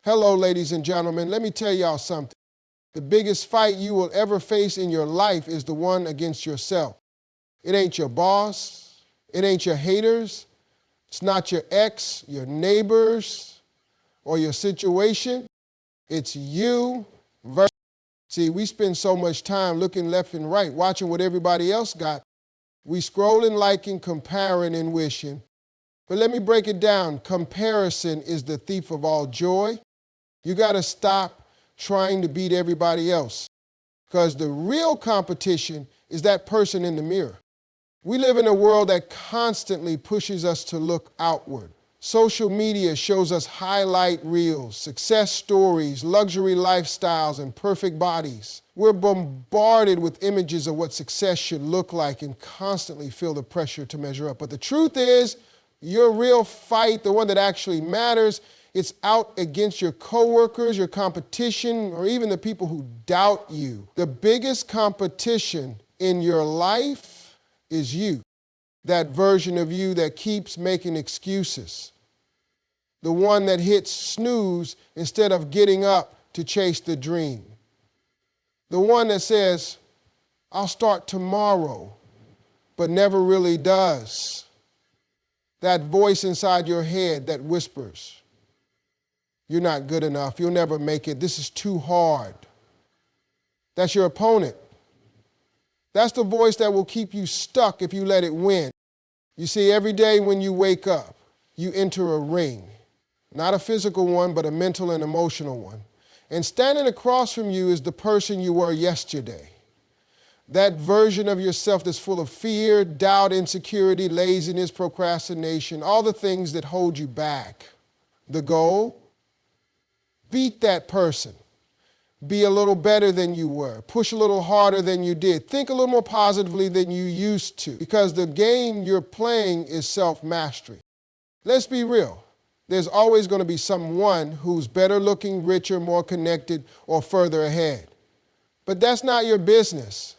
Hello, ladies and gentlemen. Let me tell y'all something. The biggest fight you will ever face in your life is the one against yourself. It ain't your boss. It ain't your haters. It's not your ex, your neighbors, or your situation. It's you versus. See, we spend so much time looking left and right, watching what everybody else got. We scrolling, liking, comparing, and wishing. But let me break it down. Comparison is the thief of all joy. You got to stop trying to beat everybody else, because the real competition is that person in the mirror. We live in a world that constantly pushes us to look outward. Social media shows us highlight reels, success stories, luxury lifestyles, and perfect bodies. We're bombarded with images of what success should look like and constantly feel the pressure to measure up. But the truth is, your real fight, the one that actually matters, it's out against your coworkers, your competition, or even the people who doubt you. The biggest competition in your life is you. That version of you that keeps making excuses. The one that hits snooze instead of getting up to chase the dream. The one that says, I'll start tomorrow, but never really does. That voice inside your head that whispers, you're not good enough, you'll never make it, this is too hard. That's your opponent. That's the voice that will keep you stuck if you let it win. You see, every day when you wake up, you enter a ring. Not a physical one, but a mental and emotional one. And standing across from you is the person you were yesterday. That version of yourself that's full of fear, doubt, insecurity, laziness, procrastination, all the things that hold you back. The goal? Beat that person. Be a little better than you were. Push a little harder than you did. Think a little more positively than you used to. Because the game you're playing is self-mastery. Let's be real. There's always going to be someone who's better looking, richer, more connected, or further ahead. But that's not your business.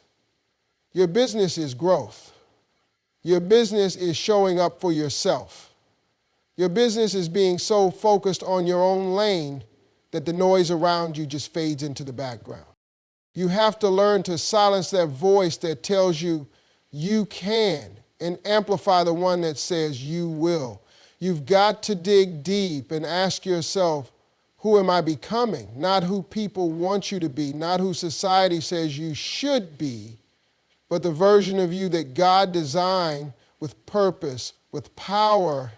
Your business is growth. Your business is showing up for yourself. Your business is being so focused on your own lane that the noise around you just fades into the background. You have to learn to silence that voice that tells you you can and amplify the one that says you will. You've got to dig deep and ask yourself, who am I becoming? Not who people want you to be, not who society says you should be, but the version of you that God designed with purpose, with power,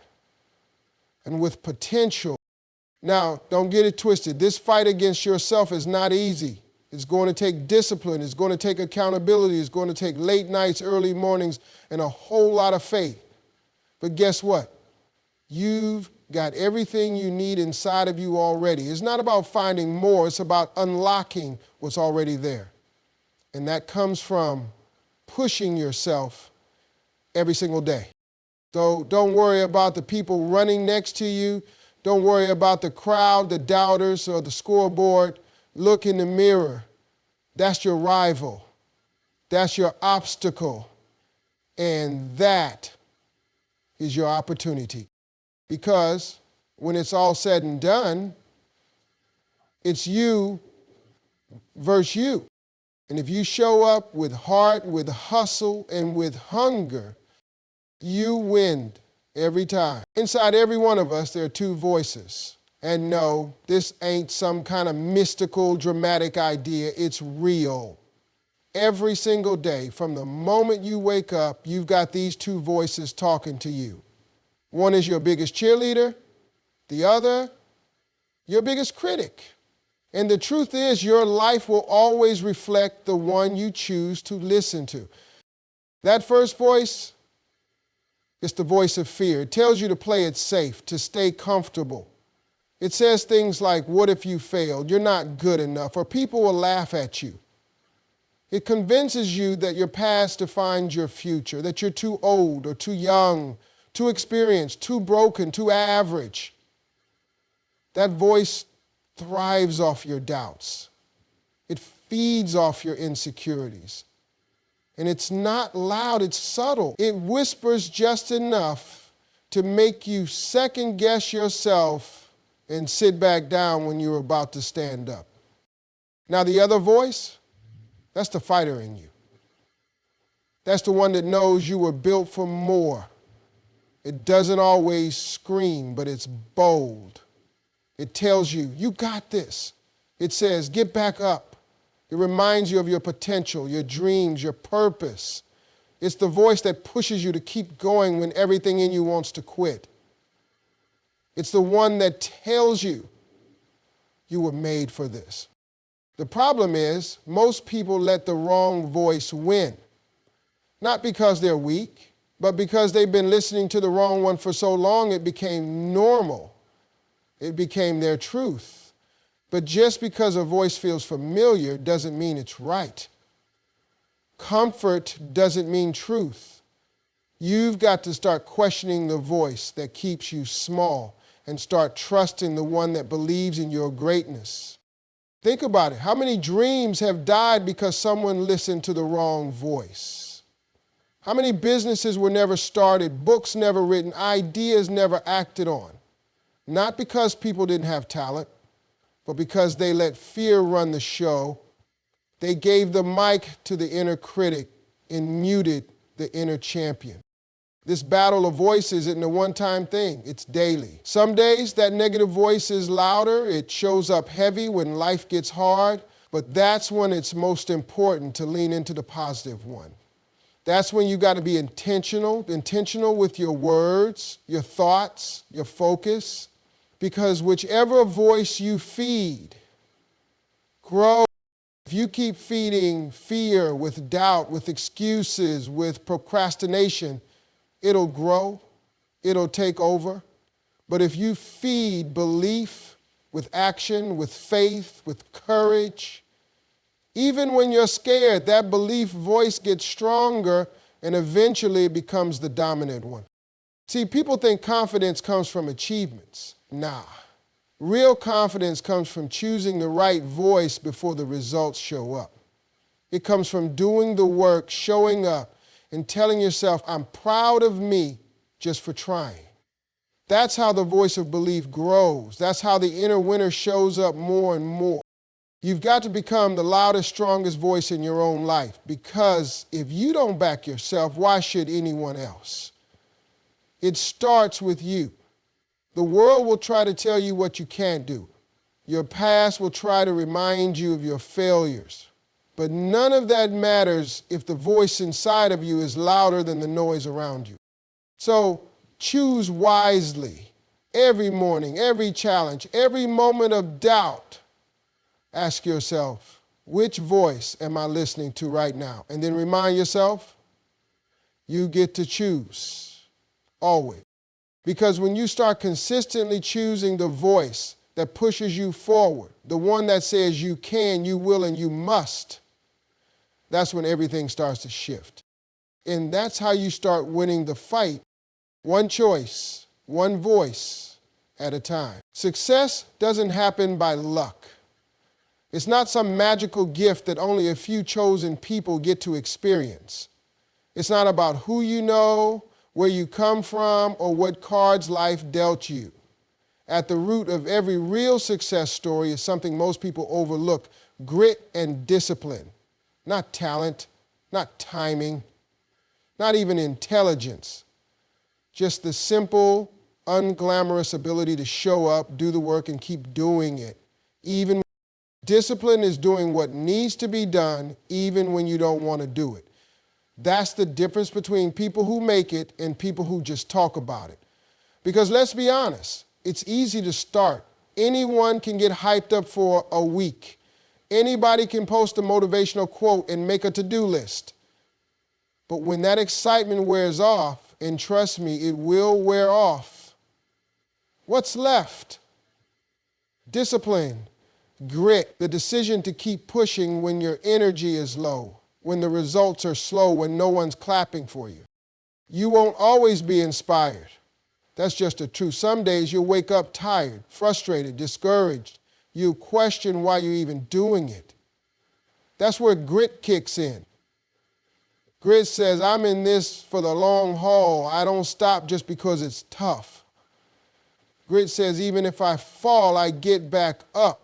and with potential. Now, don't get it twisted. This fight against yourself is not easy. It's going to take discipline. It's going to take accountability. It's going to take late nights, early mornings, and a whole lot of faith. But guess what? You've got everything you need inside of you already. It's not about finding more. It's about unlocking what's already there. And that comes from pushing yourself every single day. So don't worry about the people running next to you. Don't worry about the crowd, the doubters, or the scoreboard. Look in the mirror. That's your rival. That's your obstacle. And that is your opportunity. Because when it's all said and done, it's you versus you. And if you show up with heart, with hustle, and with hunger, you win every time. Inside every one of us, there are two voices. And no, this ain't some kind of mystical, dramatic idea. It's real. Every single day, from the moment you wake up, you've got these two voices talking to you. One is your biggest cheerleader. The other, your biggest critic. And the truth is, your life will always reflect the one you choose to listen to. That first voice, it's the voice of fear. It tells you to play it safe, to stay comfortable. It says things like, what if you failed? You're not good enough, or people will laugh at you. It convinces you that your past defines your future, that you're too old or too young, too experienced, too broken, too average. That voice thrives off your doubts. It feeds off your insecurities. And it's not loud, it's subtle. It whispers just enough to make you second guess yourself and sit back down when you're about to stand up. Now, the other voice, that's the fighter in you. That's the one that knows you were built for more. It doesn't always scream, but it's bold. It tells you, you got this. It says, get back up. It reminds you of your potential, your dreams, your purpose. It's the voice that pushes you to keep going when everything in you wants to quit. It's the one that tells you you were made for this. The problem is, most people let the wrong voice win. Not because they're weak, but because they've been listening to the wrong one for so long, it became normal. It became their truth. But just because a voice feels familiar doesn't mean it's right. Comfort doesn't mean truth. You've got to start questioning the voice that keeps you small and start trusting the one that believes in your greatness. Think about it. How many dreams have died because someone listened to the wrong voice? How many businesses were never started, books never written, ideas never acted on? Not because people didn't have talent, but because they let fear run the show. They gave the mic to the inner critic and muted the inner champion. This battle of voices isn't a one-time thing, it's daily. Some days that negative voice is louder, it shows up heavy when life gets hard, but that's when it's most important to lean into the positive one. That's when you got to be intentional with your words, your thoughts, your focus, because whichever voice you feed grows. If you keep feeding fear with doubt, with excuses, with procrastination, it'll grow, it'll take over. But if you feed belief with action, with faith, with courage, even when you're scared, that belief voice gets stronger and eventually it becomes the dominant one. See, people think confidence comes from achievements. Nah. Real confidence comes from choosing the right voice before the results show up. It comes from doing the work, showing up, and telling yourself, I'm proud of me just for trying. That's how the voice of belief grows. That's how the inner winner shows up more and more. You've got to become the loudest, strongest voice in your own life, because if you don't back yourself, why should anyone else? It starts with you. The world will try to tell you what you can't do. Your past will try to remind you of your failures. But none of that matters if the voice inside of you is louder than the noise around you. So choose wisely. Every morning, every challenge, every moment of doubt, ask yourself, which voice am I listening to right now? And then remind yourself, you get to choose, always. Because when you start consistently choosing the voice that pushes you forward, the one that says you can, you will, and you must, that's when everything starts to shift. And that's how you start winning the fight, one choice, one voice at a time. Success doesn't happen by luck. It's not some magical gift that only a few chosen people get to experience. It's not about who you know, where you come from, or what cards life dealt you. At the root of every real success story is something most people overlook: grit and discipline. Not talent, not timing, not even intelligence. Just the simple, unglamorous ability to show up, do the work, and keep doing it. Even discipline is doing what needs to be done, even when you don't want to do it. That's the difference between people who make it and people who just talk about it. Because let's be honest, it's easy to start. Anyone can get hyped up for a week. Anybody can post a motivational quote and make a to-do list. But when that excitement wears off, and trust me, it will wear off, what's left? Discipline, grit, the decision to keep pushing when your energy is low, when the results are slow, when no one's clapping for you. You won't always be inspired. That's just the truth. Some days you'll wake up tired, frustrated, discouraged. You'll question why you're even doing it. That's where grit kicks in. Grit says, I'm in this for the long haul. I don't stop just because it's tough. Grit says, even if I fall, I get back up.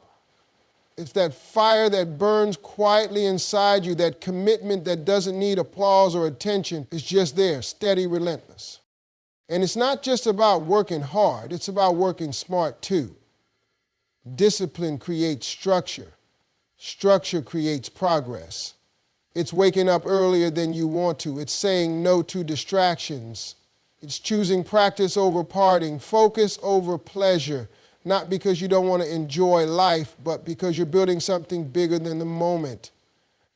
It's that fire that burns quietly inside you, that commitment that doesn't need applause or attention. It's just there, steady, relentless. And it's not just about working hard, it's about working smart too. Discipline creates structure. Structure creates progress. It's waking up earlier than you want to. It's saying no to distractions. It's choosing practice over partying, focus over pleasure. Not because you don't want to enjoy life, but because you're building something bigger than the moment.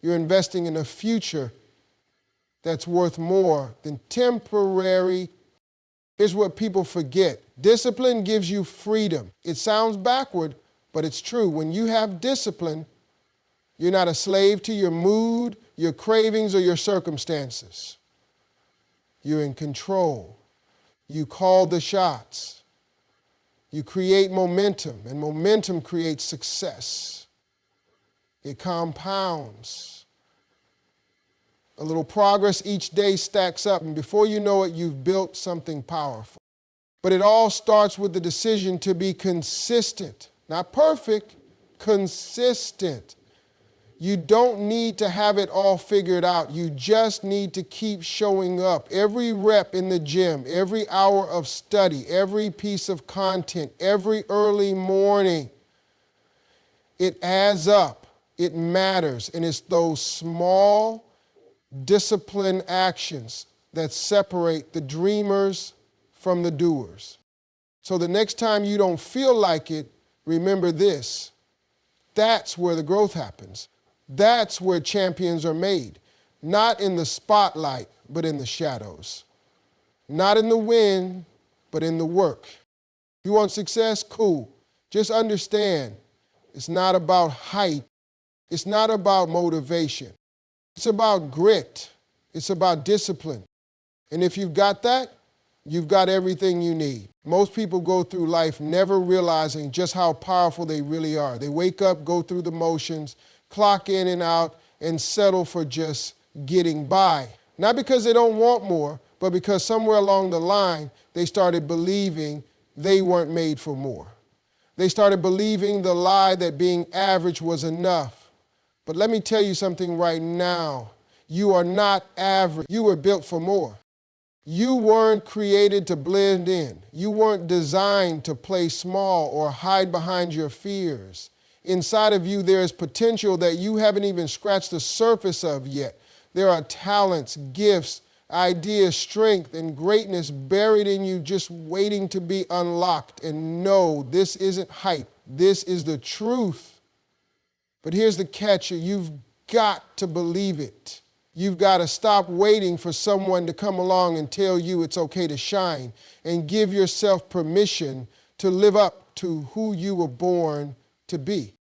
You're investing in a future that's worth more than temporary. Here's what people forget. Discipline gives you freedom. It sounds backward, but it's true. When you have discipline, you're not a slave to your mood, your cravings, or your circumstances. You're in control. You call the shots. You create momentum, and momentum creates success. It compounds. A little progress each day stacks up, and before you know it, you've built something powerful. But it all starts with the decision to be consistent. Not perfect, consistent. You don't need to have it all figured out. You just need to keep showing up. Every rep in the gym, every hour of study, every piece of content, every early morning, it adds up. It matters. And it's those small, disciplined actions that separate the dreamers from the doers. So the next time you don't feel like it, remember this. That's where the growth happens. That's where champions are made. Not in the spotlight, but in the shadows. Not in the win, but in the work. You want success? Cool. Just understand, it's not about height. It's not about motivation. It's about grit. It's about discipline. And if you've got that, you've got everything you need. Most people go through life never realizing just how powerful they really are. They wake up, go through the motions, clock in and out, and settle for just getting by. Not because they don't want more, but because somewhere along the line, they started believing they weren't made for more. They started believing the lie that being average was enough. But let me tell you something right now. You are not average. You were built for more. You weren't created to blend in. You weren't designed to play small or hide behind your fears. Inside of you, there is potential that you haven't even scratched the surface of yet. There are talents, gifts, ideas, strength, and greatness buried in you just waiting to be unlocked. And no, this isn't hype. This is the truth. But here's the catch. You've got to believe it. You've got to stop waiting for someone to come along and tell you it's okay to shine, and give yourself permission to live up to who you were born to be.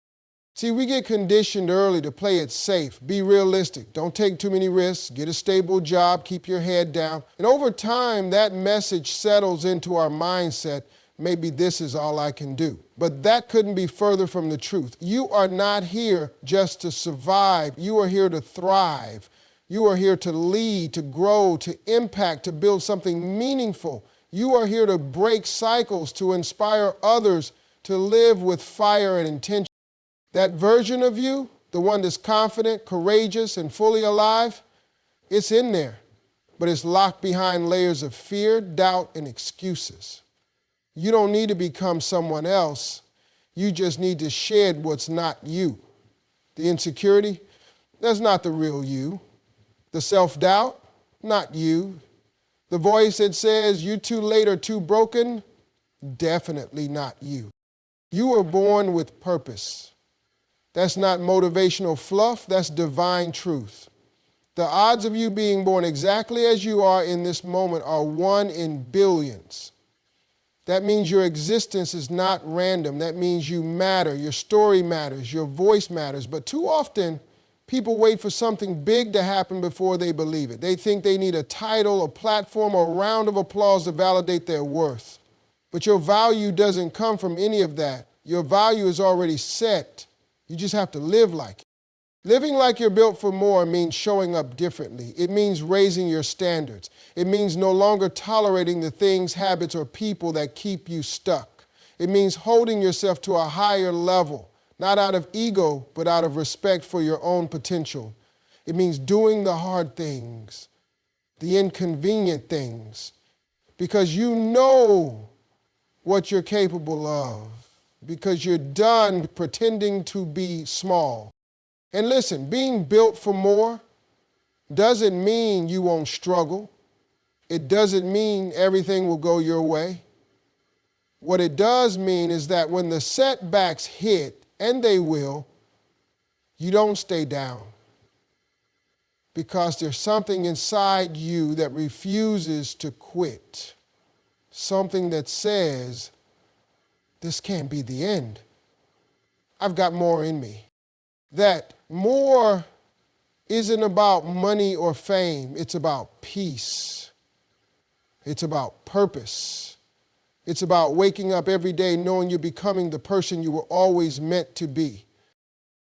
See, we get conditioned early to play it safe, be realistic, don't take too many risks, get a stable job, keep your head down. And over time, that message settles into our mindset, maybe this is all I can do. But that couldn't be further from the truth. You are not here just to survive. You are here to thrive. You are here to lead, to grow, to impact, to build something meaningful. You are here to break cycles, to inspire others to live with fire and intention. That version of you, the one that's confident, courageous, and fully alive, it's in there, but it's locked behind layers of fear, doubt, and excuses. You don't need to become someone else. You just need to shed what's not you. The insecurity, that's not the real you. The self-doubt, not you. The voice that says you're too late or too broken, definitely not you. You were born with purpose. That's not motivational fluff, that's divine truth. The odds of you being born exactly as you are in this moment are 1 in billions. That means your existence is not random. That means you matter, your story matters, your voice matters. But too often, people wait for something big to happen before they believe it. They think they need a title, a platform, or a round of applause to validate their worth. But your value doesn't come from any of that. Your value is already set. You just have to live like it. Living like you're built for more means showing up differently. It means raising your standards. It means no longer tolerating the things, habits, or people that keep you stuck. It means holding yourself to a higher level, not out of ego, but out of respect for your own potential. It means doing the hard things, the inconvenient things, because you know what you're capable of, because you're done pretending to be small. And listen, being built for more doesn't mean you won't struggle. It doesn't mean everything will go your way. What it does mean is that when the setbacks hit, and they will, you don't stay down, because there's something inside you that refuses to quit. Something that says, this can't be the end. I've got more in me. That more isn't about money or fame. It's about peace. It's about purpose. It's about waking up every day knowing you're becoming the person you were always meant to be.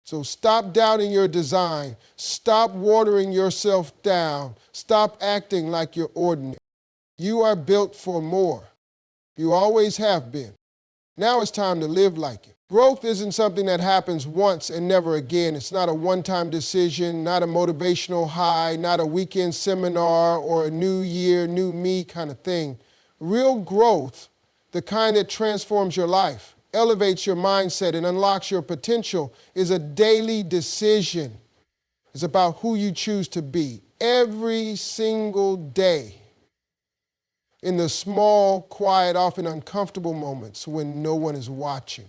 So stop doubting your design. Stop watering yourself down. Stop acting like you're ordinary. You are built for more. You always have been. Now it's time to live like it. Growth isn't something that happens once and never again. It's not a one-time decision, not a motivational high, not a weekend seminar or a new year, new me kind of thing. Real growth, the kind that transforms your life, elevates your mindset, and unlocks your potential, is a daily decision. It's about who you choose to be every single day, in the small, quiet, often uncomfortable moments when no one is watching.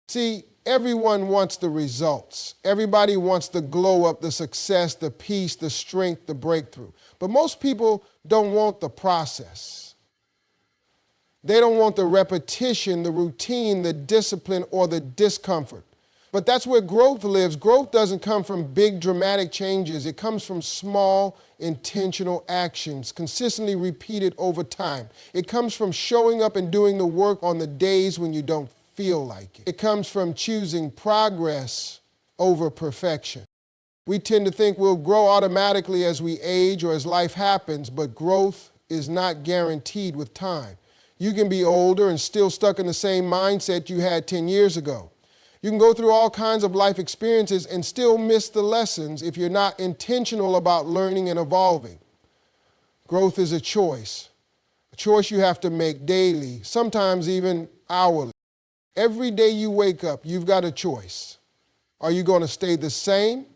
See, everyone wants the results. Everybody wants the glow up, the success, the peace, the strength, the breakthrough. But most people don't want the process. They don't want the repetition, the routine, the discipline, or the discomfort. But that's where growth lives. Growth doesn't come from big dramatic changes. It comes from small, intentional actions, consistently repeated over time. It comes from showing up and doing the work on the days when you don't feel like it. It comes from choosing progress over perfection. We tend to think we'll grow automatically as we age or as life happens, but growth is not guaranteed with time. You can be older and still stuck in the same mindset you had 10 years ago. You can go through all kinds of life experiences and still miss the lessons if you're not intentional about learning and evolving. Growth is a choice you have to make daily, sometimes even hourly. Every day you wake up, you've got a choice. Are you going to stay the same,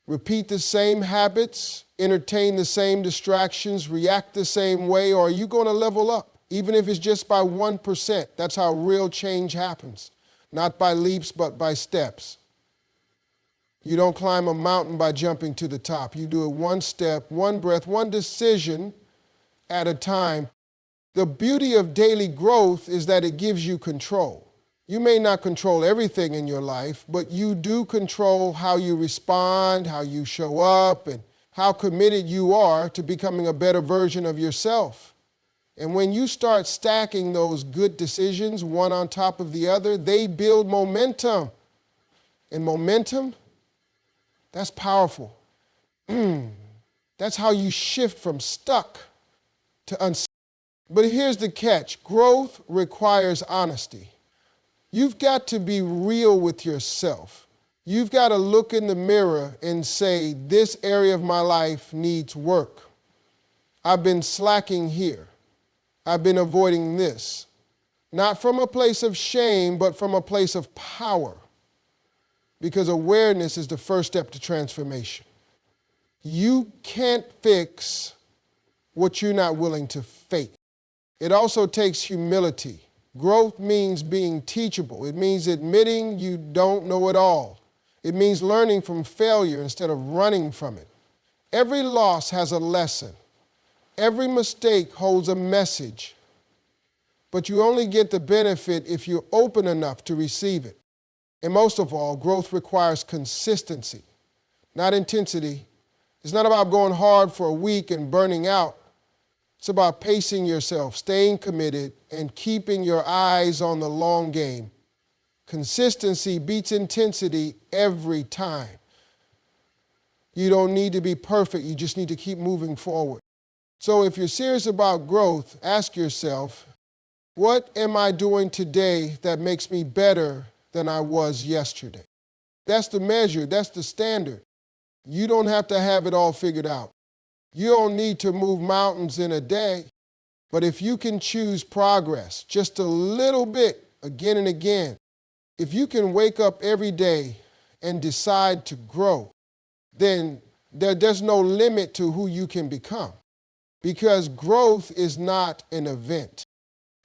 repeat the same habits, entertain the same distractions, react the same way, or are you going to level up, even if it's just by 1%? That's how real change happens. Not by leaps, but by steps. You don't climb a mountain by jumping to the top. You do it one step, one breath, one decision at a time. The beauty of daily growth is that it gives you control. You may not control everything in your life, but you do control how you respond, how you show up, and how committed you are to becoming a better version of yourself. And when you start stacking those good decisions one on top of the other, they build momentum. And momentum, that's powerful. That's how you shift from stuck to unstuck. But here's the catch. Growth requires honesty. You've got to be real with yourself. You've got to look in the mirror and say, this area of my life needs work. I've been slacking here. I've been avoiding this, not from a place of shame, but from a place of power, because awareness is the first step to transformation. You can't fix what you're not willing to face. It also takes humility. Growth means being teachable. It means admitting you don't know it all. It means learning from failure instead of running from it. Every loss has a lesson. Every mistake holds a message, but you only get the benefit if you're open enough to receive it. And most of all, growth requires consistency, not intensity. It's not about going hard for a week and burning out. It's about pacing yourself, staying committed, and keeping your eyes on the long game. Consistency beats intensity every time. You don't need to be perfect. You just need to keep moving forward. So if you're serious about growth, ask yourself, What am I doing today that makes me better than I was yesterday? That's the measure. That's the standard. You don't have to have it all figured out. You don't need to move mountains in a day. But if you can choose progress just a little bit again and again, if you can wake up every day and decide to grow, then there's no limit to who you can become. Because growth is not an event.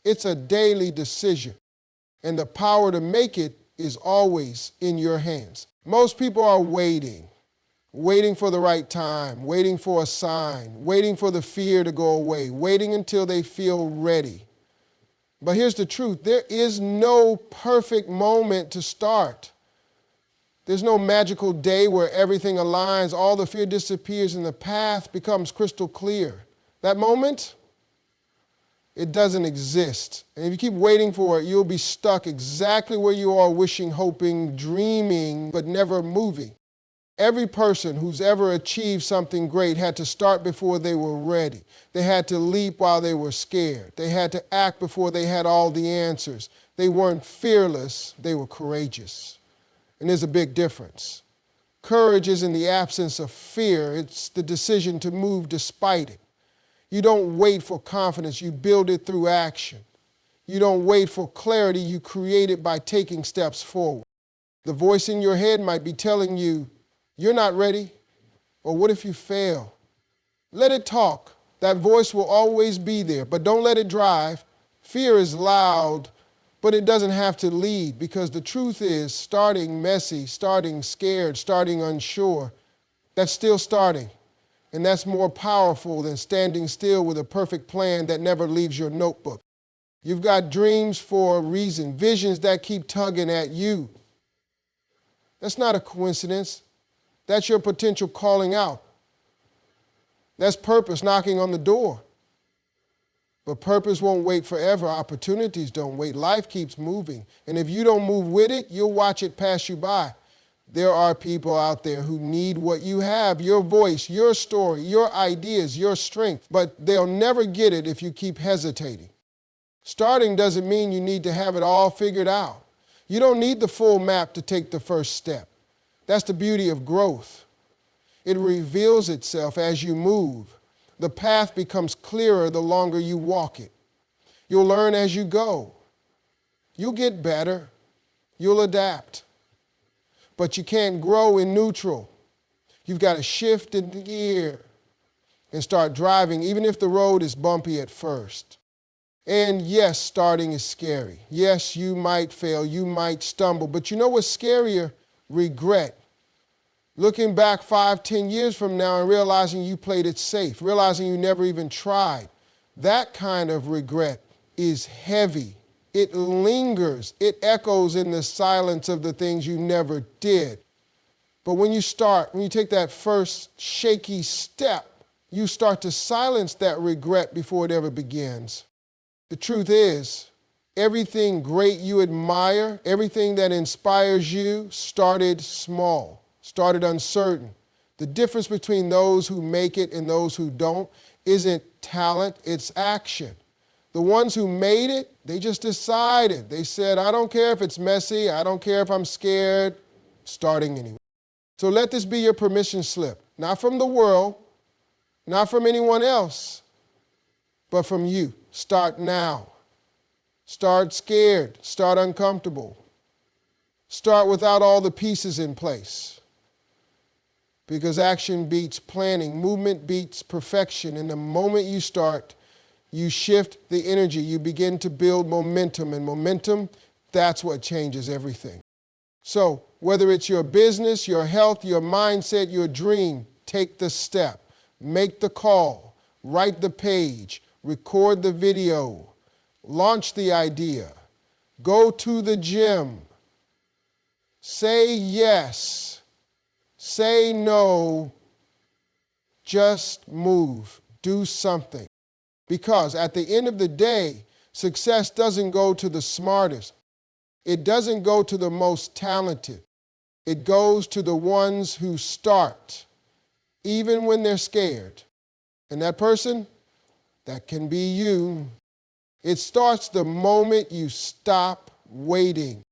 It's a daily decision. And the power to make it is always in your hands. Most people are waiting for the right time, waiting for a sign, waiting for the fear to go away, waiting until they feel ready. But here's the truth. There is no perfect moment to start. There's no magical day where everything aligns, all the fear disappears, and the path becomes crystal clear. That moment, it doesn't exist. And if you keep waiting for it, you'll be stuck exactly where you are, wishing, hoping, dreaming, but never moving. Every person who's ever achieved something great had to start before they were ready. They had to leap while they were scared. They had to act before they had all the answers. They weren't fearless, they were courageous. And there's a big difference. Courage isn't the absence of fear, it's the decision to move despite it. You don't wait for confidence, you build it through action. You don't wait for clarity, you create it by taking steps forward. The voice in your head might be telling you, you're not ready, or what if you fail? Let it talk. That voice will always be there, but don't let it drive. Fear is loud, but it doesn't have to lead, because the truth is, starting messy, starting scared, starting unsure, that's still starting. And that's more powerful than standing still with a perfect plan that never leaves your notebook. You've got dreams for a reason, visions that keep tugging at you. That's not a coincidence. That's your potential calling out. That's purpose knocking on the door. But purpose won't wait forever. Opportunities don't wait. Life keeps moving. And if you don't move with it, you'll watch it pass you by. There are people out there who need what you have, your voice, your story, your ideas, your strength. But they'll never get it if you keep hesitating. Starting doesn't mean you need to have it all figured out. You don't need the full map to take the first step. That's the beauty of growth. It reveals itself as you move. The path becomes clearer the longer you walk it. You'll learn as you go. You'll get better. You'll adapt. But you can't grow in neutral. You've got to shift into gear and start driving, even if the road is bumpy at first. And yes, starting is scary. Yes, you might fail. You might stumble. But you know what's scarier? Regret. Looking back 5, 10 years from now and realizing you played it safe, realizing you never even tried. That kind of regret is heavy. It lingers. It echoes in the silence of the things you never did. But when you take that first shaky step, you start to silence that regret before it ever begins. The truth is, everything great you admire, everything that inspires you started small, started uncertain. The difference between those who make it and those who don't isn't talent, it's action. The ones who made it, they just decided. They said, I don't care if it's messy, I don't care if I'm scared, starting anyway. So let this be your permission slip, not from the world, not from anyone else, but from you. Start now. Start scared, start uncomfortable. Start without all the pieces in place. Because action beats planning, movement beats perfection. And the moment you start, you shift the energy, you begin to build momentum, and momentum, that's what changes everything. So whether it's your business, your health, your mindset, your dream, take the step, make the call, write the page, record the video, launch the idea, go to the gym, say yes, say no, just move, do something. Because at the end of the day, success doesn't go to the smartest. It doesn't go to the most talented. It goes to the ones who start, even when they're scared. And that person, that can be you. It starts the moment you stop waiting.